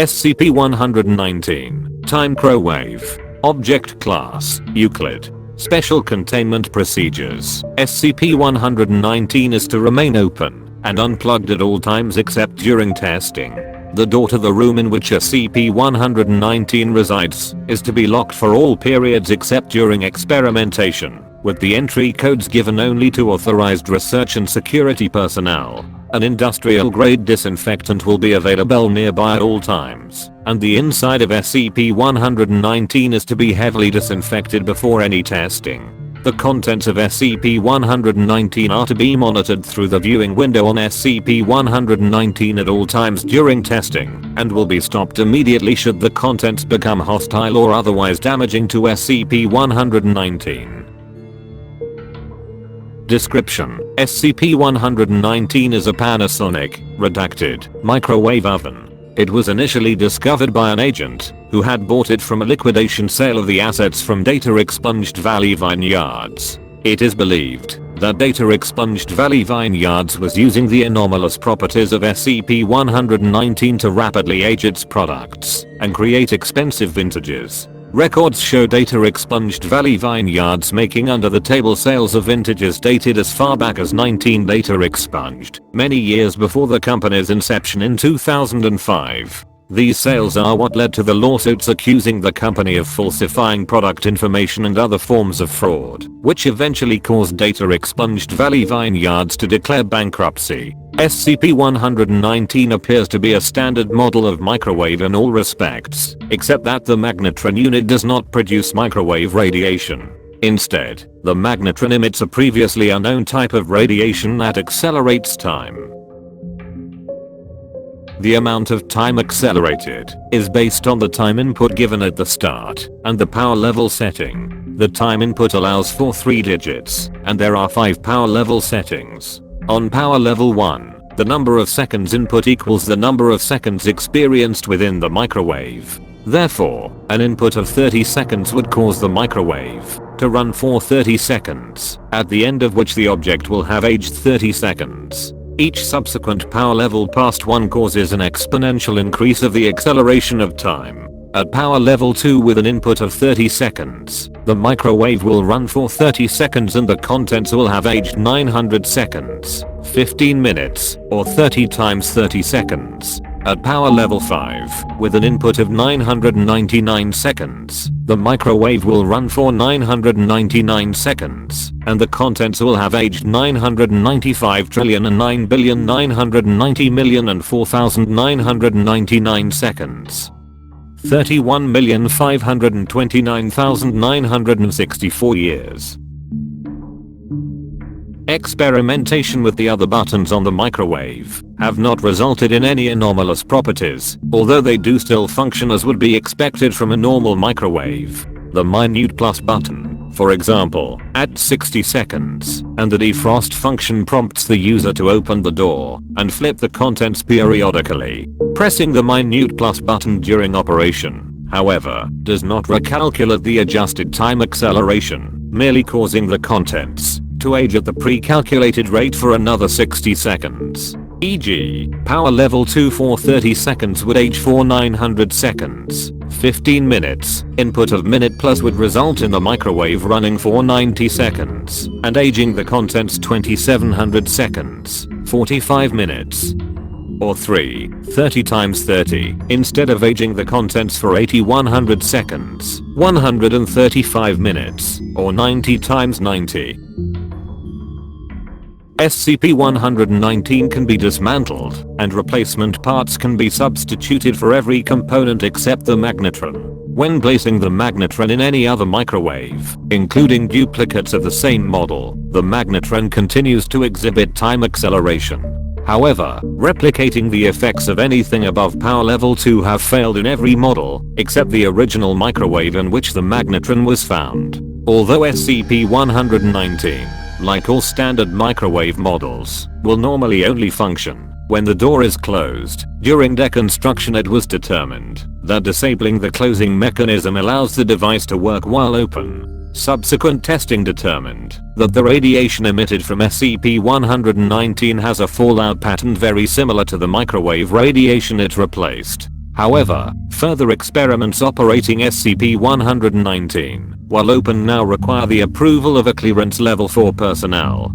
SCP-119, Timecrowave. Object Class, Euclid. Special Containment Procedures. SCP-119 is to remain open and unplugged at all times except during testing. The door to the room in which SCP-119 resides is to be locked for all periods except during experimentation, with the entry codes given only to authorized research and security personnel. An industrial-grade disinfectant will be available nearby at all times, and the inside of SCP-119 is to be heavily disinfected before any testing. The contents of SCP-119 are to be monitored through the viewing window on SCP-119 at all times during testing, and will be stopped immediately should the contents become hostile or otherwise damaging to SCP-119. Description: SCP-119 is a Panasonic, redacted, microwave oven. It was initially discovered by an agent who had bought it from a liquidation sale of the assets from Data Expunged Valley Vineyards. It is believed that Data Expunged Valley Vineyards was using the anomalous properties of SCP-119 to rapidly age its products and create expensive vintages. Records show Data Expunged Valley Vineyards making under-the-table sales of vintages dated as far back as 19 Data Expunged, many years before the company's inception in 2005. These sales are what led to the lawsuits accusing the company of falsifying product information and other forms of fraud, which eventually caused Data Expunged Valley Vineyards to declare bankruptcy. SCP-119 appears to be a standard model of microwave in all respects, except that the magnetron unit does not produce microwave radiation. Instead, the magnetron emits a previously unknown type of radiation that accelerates time. The amount of time accelerated is based on the time input given at the start and the power level setting. The time input allows for 3 digits, and there are 5 power level settings. On power level 1, the number of seconds input equals the number of seconds experienced within the microwave. Therefore, an input of 30 seconds would cause the microwave to run for 30 seconds, at the end of which the object will have aged 30 seconds. Each subsequent power level past 1 causes an exponential increase of the acceleration of time. At power level 2 with an input of 30 seconds, the microwave will run for 30 seconds and the contents will have aged 900 seconds, 15 minutes, or 30 times 30 seconds. At power level 5, with an input of 999 seconds, the microwave will run for 999 seconds, and the contents will have aged 995,990,004,999 seconds. 31,529,964 years. Experimentation with the other buttons on the microwave have not resulted in any anomalous properties, although they do still function as would be expected from a normal microwave. The minute plus button, for example, at 60 seconds, and the defrost function prompts the user to open the door and flip the contents periodically. Pressing the minute plus button during operation, however, does not recalculate the adjusted time acceleration, merely causing the contents to age at the pre-calculated rate for another 60 seconds. E.g., power level 2 for 30 seconds would age for 900 seconds. 15 minutes, input of minute plus would result in the microwave running for 90 seconds, and aging the contents 2700 seconds, 45 minutes. Or 30 times 30, instead of aging the contents for 8100 seconds, 135 minutes, or 90 times 90. SCP-119 can be dismantled, and replacement parts can be substituted for every component except the magnetron. When placing the magnetron in any other microwave, including duplicates of the same model, the magnetron continues to exhibit time acceleration. However, replicating the effects of anything above power level 2 have failed in every model, except the original microwave in which the magnetron was found. Although SCP-119, like all standard microwave models, will normally only function when the door is closed, during deconstruction it was determined that disabling the closing mechanism allows the device to work while open. Subsequent testing determined that the radiation emitted from SCP-119 has a fallout pattern very similar to the microwave radiation it replaced. However, further experiments operating SCP-119, while open now, require the approval of a clearance level 4 personnel.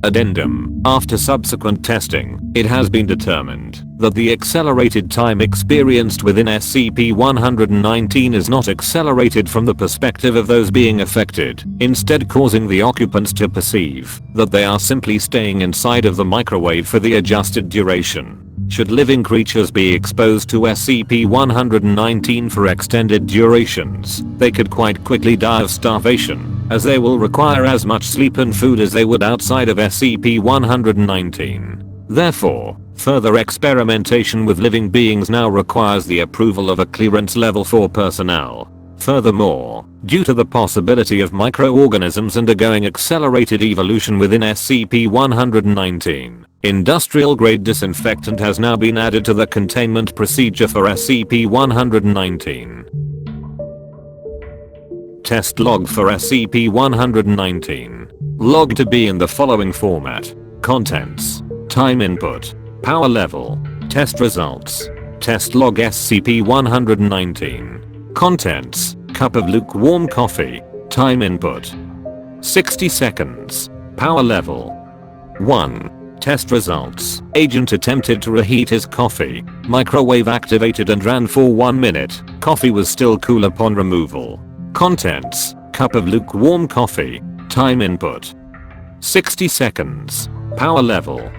Addendum. After subsequent testing, it has been determined that the accelerated time experienced within SCP-119 is not accelerated from the perspective of those being affected, instead causing the occupants to perceive that they are simply staying inside of the microwave for the adjusted duration. Should living creatures be exposed to SCP-119 for extended durations, they could quite quickly die of starvation, as they will require as much sleep and food as they would outside of SCP-119. Therefore, further experimentation with living beings now requires the approval of a clearance level 4 personnel. Furthermore, due to the possibility of microorganisms undergoing accelerated evolution within SCP-119, industrial-grade disinfectant has now been added to the containment procedure for SCP-119. Test log for SCP-119. Log to be in the following format. Contents. Time input. Power level. Test results. Test log SCP-119. Contents. Cup of lukewarm coffee. Time input. 60 seconds. Power level. 1. Test results. Agent attempted to reheat his coffee. Microwave activated and ran for 1 minute. Coffee was still cool upon removal. Contents. Cup of lukewarm coffee. Time input. 60 seconds. Power level.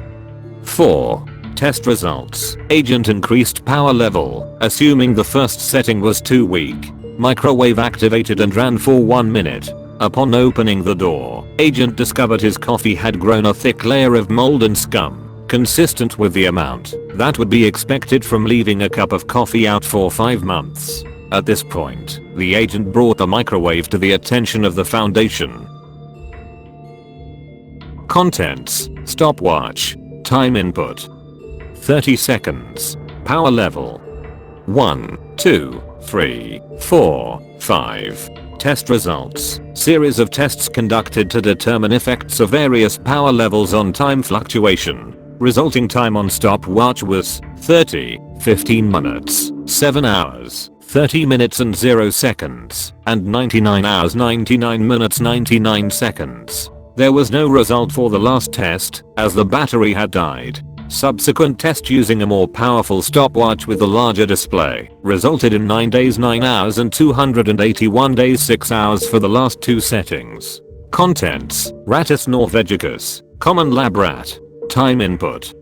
4. Test results. Agent increased power level, assuming the first setting was too weak. Microwave activated and ran for 1 minute. Upon opening the door, Agent discovered his coffee had grown a thick layer of mold and scum, consistent with the amount that would be expected from leaving a cup of coffee out for 5 months. At this point, the agent brought the microwave to the attention of the Foundation. Contents. Stopwatch. Time input. 30 seconds. Power level. 1, 2, 3, 4, 5. Test results. Series of tests conducted to determine effects of various power levels on time fluctuation. Resulting time on stopwatch was 30, 15 minutes, 7 hours, 30 minutes and 0 seconds, and 99 hours 99 minutes 99 seconds. There was no result for the last test, as the battery had died. Subsequent test using a more powerful stopwatch with a larger display resulted in 9 days 9 hours and 281 days 6 hours for the last 2 settings. Contents. Rattus norvegicus. Common lab rat. Time input.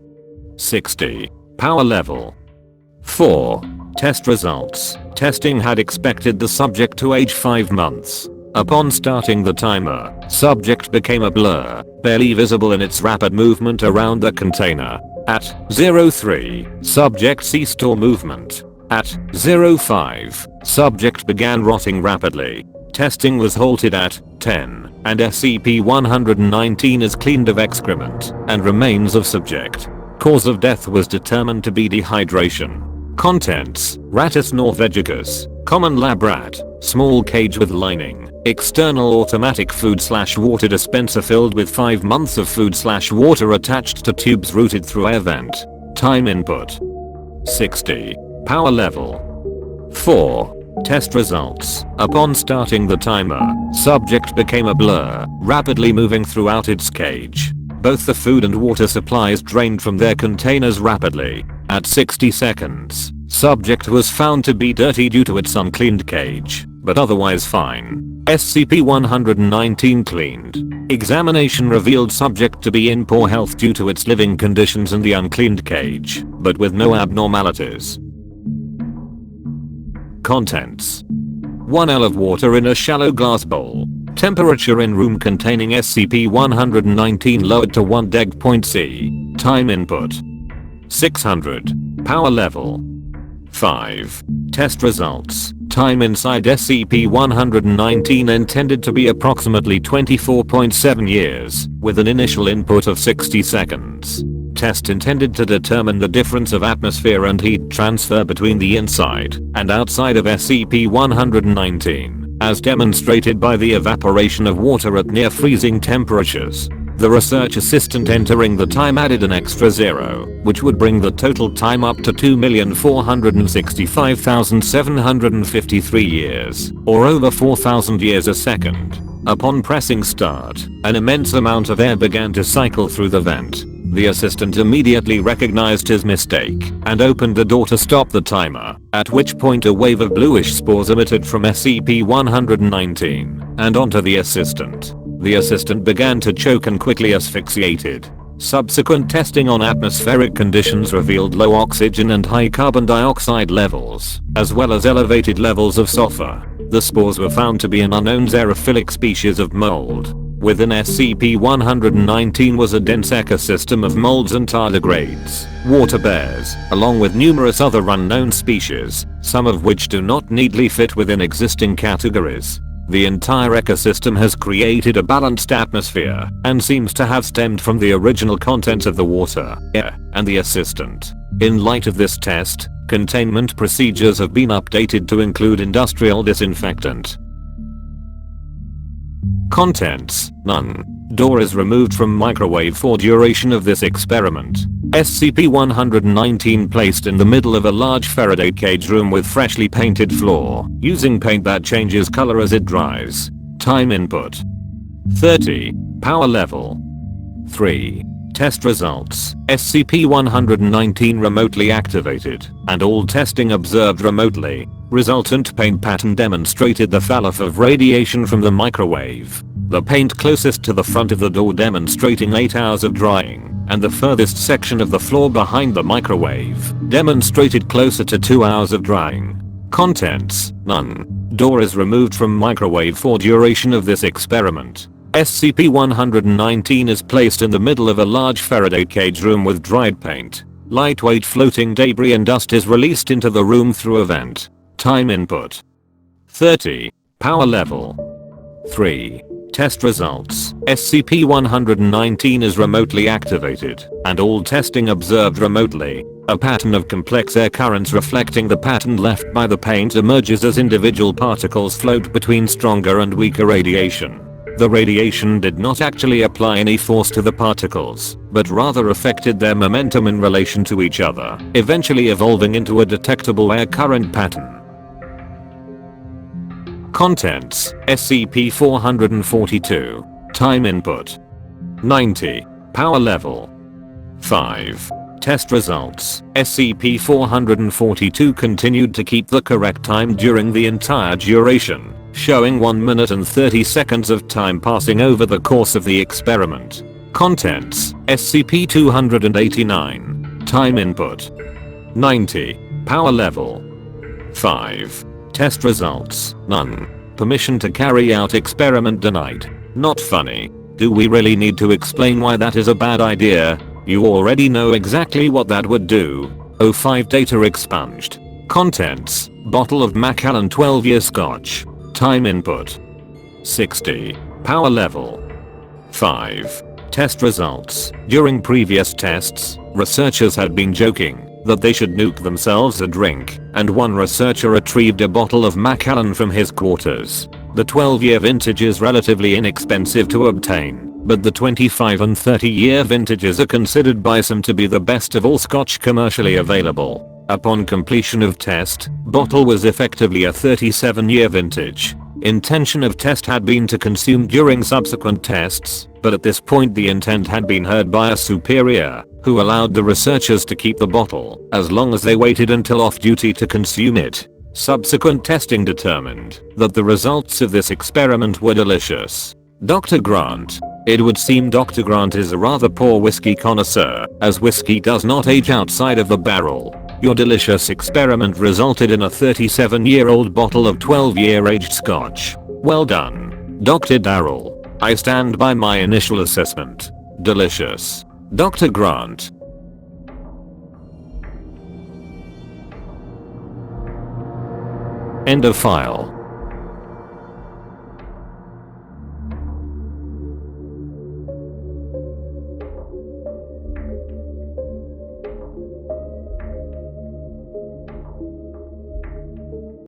60. Power level. 4. Test results. Testing had expected the subject to age 5 months. Upon starting the timer, subject became a blur, barely visible in its rapid movement around the container. At 03, subject ceased all movement. At 05, subject began rotting rapidly. Testing was halted at 10, and SCP-119 is cleaned of excrement and remains of subject. Cause of death was determined to be dehydration. Contents. Rattus norvegicus. Common lab rat. Small cage with lining. External automatic food/water dispenser filled with 5 months of food/water attached to tubes routed through air vent. Time input. 60. Power level. 4. Test results. Upon starting the timer, subject became a blur, rapidly moving throughout its cage. Both the food and water supplies drained from their containers rapidly. At 60 seconds, subject was found to be dirty due to its uncleaned cage, but otherwise fine. SCP-119 cleaned. Examination revealed subject to be in poor health due to its living conditions in the uncleaned cage, but with no abnormalities. Contents. 1 L of water in a shallow glass bowl. Temperature in room containing SCP-119 lowered to 1°C. Time input. 600. Power level. 5. Test results. Time inside SCP-119 intended to be approximately 24.7 years, with an initial input of 60 seconds. Test intended to determine the difference of atmosphere and heat transfer between the inside and outside of SCP-119, as demonstrated by the evaporation of water at near freezing temperatures. The research assistant entering the time added an extra 0, which would bring the total time up to 2,465,753 years, or over 4,000 years a second. Upon pressing start, an immense amount of air began to cycle through the vent. The assistant immediately recognized his mistake and opened the door to stop the timer, at which point a wave of bluish spores emitted from SCP-119 and onto the assistant. The assistant began to choke and quickly asphyxiated. Subsequent testing on atmospheric conditions revealed low oxygen and high carbon dioxide levels, as well as elevated levels of sulfur. The spores were found to be an unknown xerophilic species of mold. Within SCP-119 was a dense ecosystem of molds and tardigrades, water bears, along with numerous other unknown species, some of which do not neatly fit within existing categories. The entire ecosystem has created a balanced atmosphere and seems to have stemmed from the original contents of the water, air, and the assistant. In light of this test, containment procedures have been updated to include industrial disinfectant. Contents: none. Door is removed from microwave for duration of this experiment. SCP-119 placed in the middle of a large Faraday cage room with freshly painted floor, using paint that changes color as it dries. Time input: 30. Power level: 3. Test results: SCP-119 remotely activated, and all testing observed remotely. Resultant paint pattern demonstrated the fall-off of radiation from the microwave. The paint closest to the front of the door demonstrating 8 hours of drying, and the furthest section of the floor behind the microwave demonstrated closer to 2 hours of drying. Contents: none. Door is removed from microwave for duration of this experiment. SCP-119 is placed in the middle of a large Faraday cage room with dried paint. Lightweight floating debris and dust is released into the room through a vent. Time input: 30. Power level: 3. Test results: SCP-119 is remotely activated, and all testing observed remotely. A pattern of complex air currents reflecting the pattern left by the paint emerges as individual particles float between stronger and weaker radiation. The radiation did not actually apply any force to the particles, but rather affected their momentum in relation to each other, eventually evolving into a detectable air current pattern. Contents: SCP-442. Time input: 90. Power level: 5. Test results: SCP-442 continued to keep the correct time during the entire duration, showing 1 minute and 30 seconds of time passing over the course of the experiment. Contents: SCP-289. Time input: 90. Power level: 5. Test results: none. Permission to carry out experiment denied. Not funny. Do we really need to explain why that is a bad idea? You already know exactly what that would do. 05 data expunged. Contents: bottle of Macallan 12-year scotch. Time input: 60. Power level: 5. Test results: during previous tests, researchers had been joking that they should nuke themselves a drink, and one researcher retrieved a bottle of Macallan from his quarters. The 12-year vintage is relatively inexpensive to obtain, but the 25 and 30-year vintages are considered by some to be the best of all scotch commercially available. Upon completion of test, bottle was effectively a 37-year vintage. Intention of test had been to consume during subsequent tests, but at this point the intent had been heard by a superior, who allowed the researchers to keep the bottle as long as they waited until off-duty to consume it. Subsequent testing determined that the results of this experiment were delicious. Dr. Grant. It would seem Dr. Grant is a rather poor whiskey connoisseur, as whiskey does not age outside of the barrel. Your delicious experiment resulted in a 37-year-old bottle of 12-year aged scotch. Well done, Dr. Darrell. I stand by my initial assessment. Delicious. Dr. Grant. End of file.